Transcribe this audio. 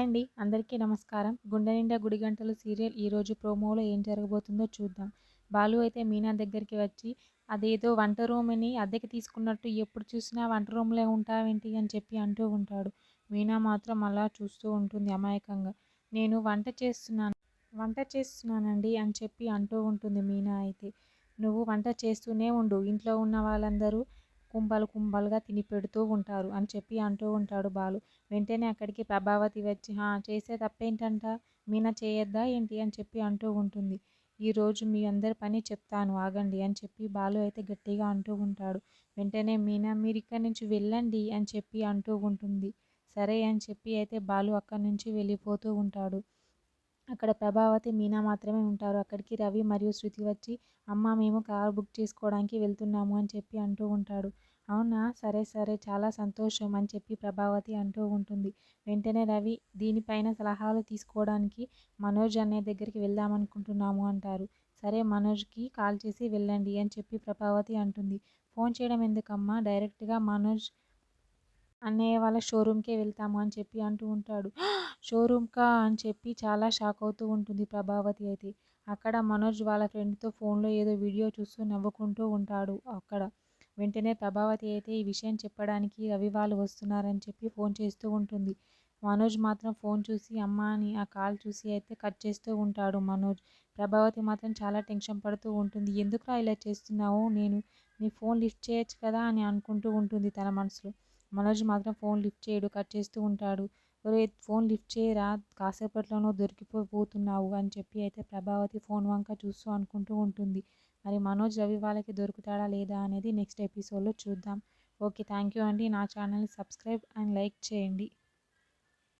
అండి. అందరికీ నమస్కారం. 'గుండె నిండా గుడిగంటలు' సీరియల్ ఈరోజు ప్రోమోలో ఏం జరగబోతుందో చూద్దాం. బాలు అయితే మీనా దగ్గరికి వచ్చి అదేదో వంట రూమ్‌ని అద్దెకి తీసుకున్నట్టు ఎప్పుడు చూసినా వంట రూమ్‌లో ఉంటావేంటి అని చెప్పి అంటూ ఉంటాడు. మీనా మాత్రం అలా చూస్తూ ఉంటుంది అమాయకంగా. నేను వంట చేస్తున్నానండి అని చెప్పి అంటూ ఉంటుంది మీనా అయితే. నువ్వు వంట చేస్తూనే ఉండు. ఇంట్లో ఉన్న వాళ్ళందరూ కుంభాలు కుంభాలుగా తినిపెడుతూ ఉంటారు అని చెప్పి అంటూ ఉంటాడు బాలు. వెంటనే అక్కడికి ప్రభావతి వచ్చి చేసే తప్పేంటంట? మీనా చేయొద్దా ఏంటి? అని చెప్పి అంటూ ఉంటుంది. ఈరోజు మీ అందరి పని చెప్తాను ఆగండి అని చెప్పి బాలు అయితే గట్టిగా అంటూ ఉంటాడు. వెంటనే మీనా మీరిక్కడి నుంచి వెళ్ళండి అని చెప్పి అంటూ ఉంటుంది. సరే అని చెప్పి అయితే బాలు అక్కడి నుంచి వెళ్ళిపోతూ ఉంటాడు. అక్కడ ప్రభావతి, మీనా మాత్రమే ఉంటారు. అక్కడికి రవి మరియు శృతి వచ్చి అమ్మ మేము కారు బుక్ చేసుకోవడానికి వెళ్తున్నాము అని చెప్పి అంటూ ఉంటాడు. అవునా, సరే సరే చాలా సంతోషం అని చెప్పి ప్రభావతి అంటూ ఉంటుంది. వెంటనే రవి దీనిపైన సలహాలు తీసుకోవడానికి మనోజ్ అన్నయ్య దగ్గరికి వెళ్దామనుకుంటున్నాము అంటారు. సరే మనోజ్కి కాల్ చేసి వెళ్ళండి అని చెప్పి ప్రభావతి అంటుంది. ఫోన్ చేయడం ఎందుకమ్మా, డైరెక్ట్గా మనోజ్ అన్నయ్య వాళ్ళ షోరూమ్‌కే వెళ్తాము అని చెప్పి అంటూ ఉంటాడు. షోరూమ్‌కా అని చెప్పి చాలా షాక్ అవుతూ ఉంటుంది ప్రభావతి అయితే. అక్కడ మనోజ్ వాళ్ళ ఫ్రెండ్‌తో ఫోన్‌లో ఏదో వీడియో చూస్తూ నవ్వుకుంటూ ఉంటాడు అక్కడ. వెంటనే ప్రభావతి అయితే ఈ విషయం చెప్పడానికి రవి వాళ్ళు వస్తున్నారని చెప్పి ఫోన్ చేస్తూ ఉంటుంది. మనోజ్ మాత్రం ఫోన్ చూసి అమ్మ అని ఆ కాల్ చూసి అయితే కట్ చేస్తూ ఉంటాడు మనోజ్. ప్రభావతి మాత్రం చాలా టెన్షన్ పడుతూ ఉంటుంది. ఎందుకురా ఇలా చేస్తున్నావు? నేను నీ ఫోన్ లిఫ్ట్ చేయొచ్చు కదా అని అనుకుంటూ ఉంటుంది తన మనసులో. మనోజ్ మాత్రం ఫోన్ లిఫ్ట్ చేయడు, కట్ చేస్తూ ఉంటాడు. ఒరేయ్ ఫోన్ లిఫ్ట్ చేయరా, కాసేపట్లోనూ దొరికిపోతున్నావు అని చెప్పి అయితే ప్రభావతి ఫోన్ వంక చూస్తూ అనుకుంటూ ఉంటుంది. మరి మనోజ్ రవి వాళ్ళకి దొరుకుతాడా లేదా అనేది నెక్స్ట్ ఎపిసోడ్లో చూద్దాం. ఓకే, థ్యాంక్ యూ అండి. నా ఛానల్ని సబ్స్క్రైబ్ అండ్ లైక్ చేయండి.